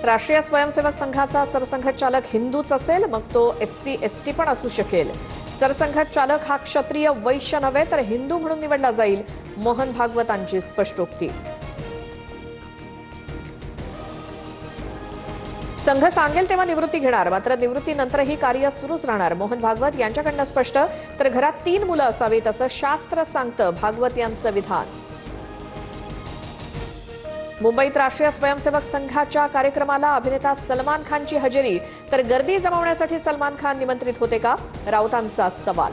राष्ट्रीय स्वयंसेवक संघाचा सरसंघचालक हिंदूच असेल, मग तो SC ST पण असू शकेल. सरसंघचालक हा क्षत्रिय वैश्य नव्हे तर हिंदू म्हणून निवडला जाईल, मोहन भागवतांची स्पष्टोक्ती. संघ सांगेल तेव्हा निवृत्ती घेणार, मात्र निवृत्तीनंतरही कार्य सुरूच राहणार. मोहन भागवत यांच्याकडनं स्पष्ट. तर घरात 3 मुलं असावीत असं शास्त्र सांगतं, भागवत यांचं विधान. मुंबईत राष्ट्रीय स्वयंसेवक संघाच्या कार्यक्रमाला अभिनेता सलमान खानची हजेरी, तर गर्दी जमवण्यासाठी सलमान खान निमंत्रित होते का, राऊतांचा सवाल.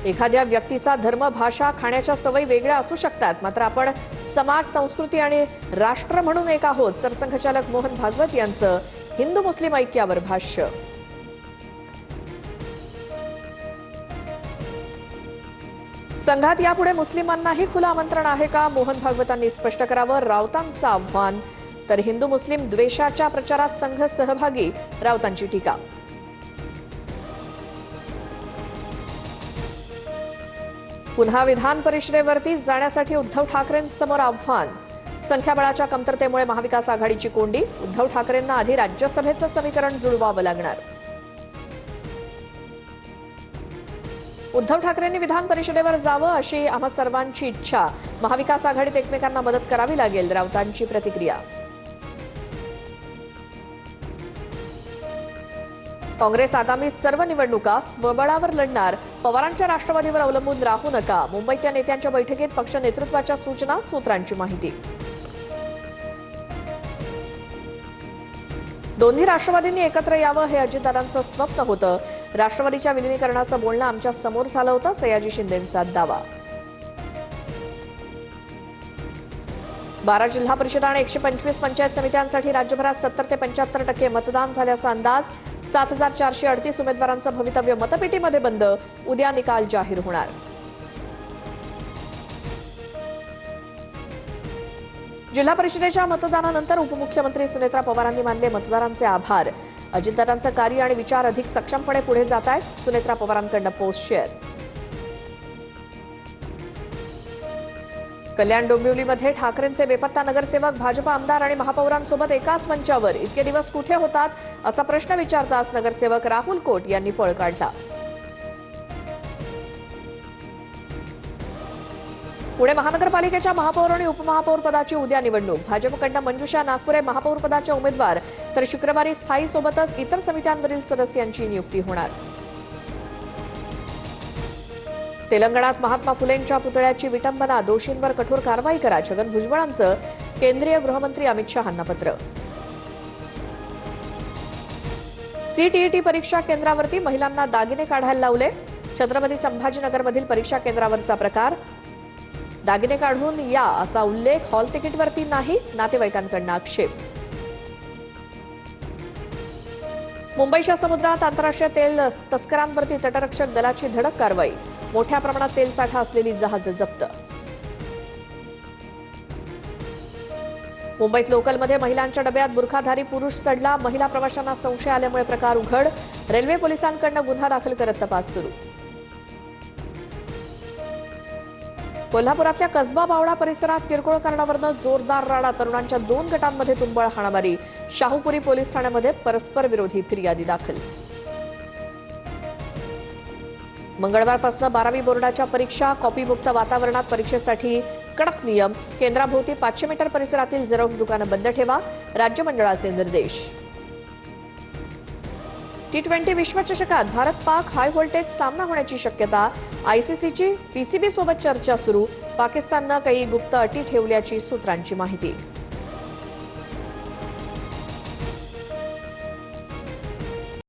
एखाद्या व्यक्तीचा धर्म, भाषा, खाण्याच्या सवयी वेगळ्या असू शकतात, मात्र आपण समाज, संस्कृती आणि राष्ट्र म्हणून एक आहोत. सरसंघचालक मोहन भागवत यांचं हिंदू मुस्लिम ऐक्यावर भाष्य. संघात यापुढे मुस्लिमांनाही खुलं आमंत्रण आहे का, मोहन भागवतांनी स्पष्ट करावं, राऊतांचं आव्हान. तर हिंदू मुस्लिम द्वेषाच्या प्रचारात संघ सहभागी, राऊतांची टीका. पुन्हा विधान परिषदेवरती जाण्यासाठी उद्धव ठाकरेंसमोर आव्हान. संख्याबळाच्या कमतरतेमुळे महाविकास आघाडीची कोंडी, उद्धव ठाकरेंना आधी राज्यसभेचं समीकरण जुळवावं लागणार. उद्धव ठाकरेंनी विधान परिषदेवर जावं अशी आम्हा सर्वांची इच्छा, महाविकास आघाडीत एकमेकांना मदत करावी लागेल, राऊतांची प्रतिक्रिया. काँग्रेस आगामी सर्व निवडणुका स्वबळावर लढणार, पवारांच्या राष्ट्रवादीवर अवलंबून राहू नका. मुंबईच्या नेत्यांच्या बैठकीत पक्ष नेतृत्वाच्या सूचना, सूत्रांची माहिती. दोन्ही राष्ट्रवादींनी एकत्र यावं हे अजितदादांचं स्वप्न होतं. राष्ट्रवादीच्या विलिनीकरणाचं बोलणं आमच्या समोर झालं होतं, सयाजी शिंदेंचा दावा. 12 जिल्हा परिषद आणि 125 पंचायत समित्यांसाठी राज्यभरात 70 ते 75% मतदान झाल्याचा अंदाज. 7438 उमेदवारांचं भवितव्य मतपेटीमध्ये बंद, उद्या निकाल जाहीर होणार. जिल्हा परिषदेच्या मतदानानंतर उपमुख्यमंत्री सुनेत्रा पवारांनी मानले मतदारांचे आभार. अजितदादांचं कार्य आणि विचार अधिक सक्षमपणे पुढे जात आहेत, सुनेत्रा पवारांकडनं पोस्ट शेअर. कल्याण डोंबिवलीमध्ये ठाकरेंचे बेपत्ता नगरसेवक, भाजपा आमदार आणि महापौरांसोबत एकाच मंचावर. इतके दिवस कुठे होतात असा प्रश्न विचारताच नगरसेवक राहुल कोट यांनी पळ काढला. पुणे महानगरपालिकेच्या महापौर आणि उपमहापौर पदाची उद्या निवडणूक. भाजपकडनं मंजुषा नागपुरे महापौर पदाच्या उमेदवार, तर शुक्रवारी स्थायी सोबतच इतर समित्यांवरील सदस्यांची नियुक्ती होणार. तेलंगणात महात्मा फुलेंच्या पुतळ्याची विटंबना, दोषींवर कठोर कारवाई करा, छगन भुजबळांचं केंद्रीय गृहमंत्री अमित शहांना पत्र. CTET परीक्षा केंद्रावरती महिलांना दागिने काढायला लावले. छत्रपती संभाजीनगरमधील परीक्षा केंद्रावरचा प्रकार. दागिने काढून या असा उल्लेख हॉल तिकीटवरती नाही, नातेवाईकांकडून आक्षेप. मुंबईच्या समुद्रात आंतरराष्ट्रीय तेल तस्करांवरती तटरक्षक दलाची धडक कारवाई. मोठ्या प्रमाणात तेल साठा असलेली जहाजं जप्त. मुंबईत लोकलमध्ये महिलांच्या डब्यात बुरखाधारी पुरुष चढला. महिला प्रवाशांना संशय आल्यामुळे प्रकार उघड. रेल्वे पोलिसांकडून गुन्हा दाखल करत तपास सुरू. कोल्हापुरातल्या कसबा बावडा परिसरात किरकोळ कारणावरून जोरदार राडा. तरुणांच्या 2 गटांमध्ये तुंबळ हाणामारी. शाहूपुरी पोलीस ठाण्यामध्ये परस्पर विरोधी फिर्यादी दाखल. मंगळवारपासून 12वी बोर्डाच्या परीक्षा. कॉपीमुक्त वातावरणात परीक्षेसाठी कडक नियम. केंद्राभोवती 500 मीटर परिसरातील झेरॉक्स दुकानं बंद ठेवा, राज्य मंडळाचे निर्देश. T20 विश्वचषकात भारत-पाक हाय व्होल्टेज सामना होण्याची शक्यता. ICCची PCB सोबत चर्चा सुरू. पाकिस्ताननं काही गुप्त अटी ठेवल्याची सूत्रांची माहिती.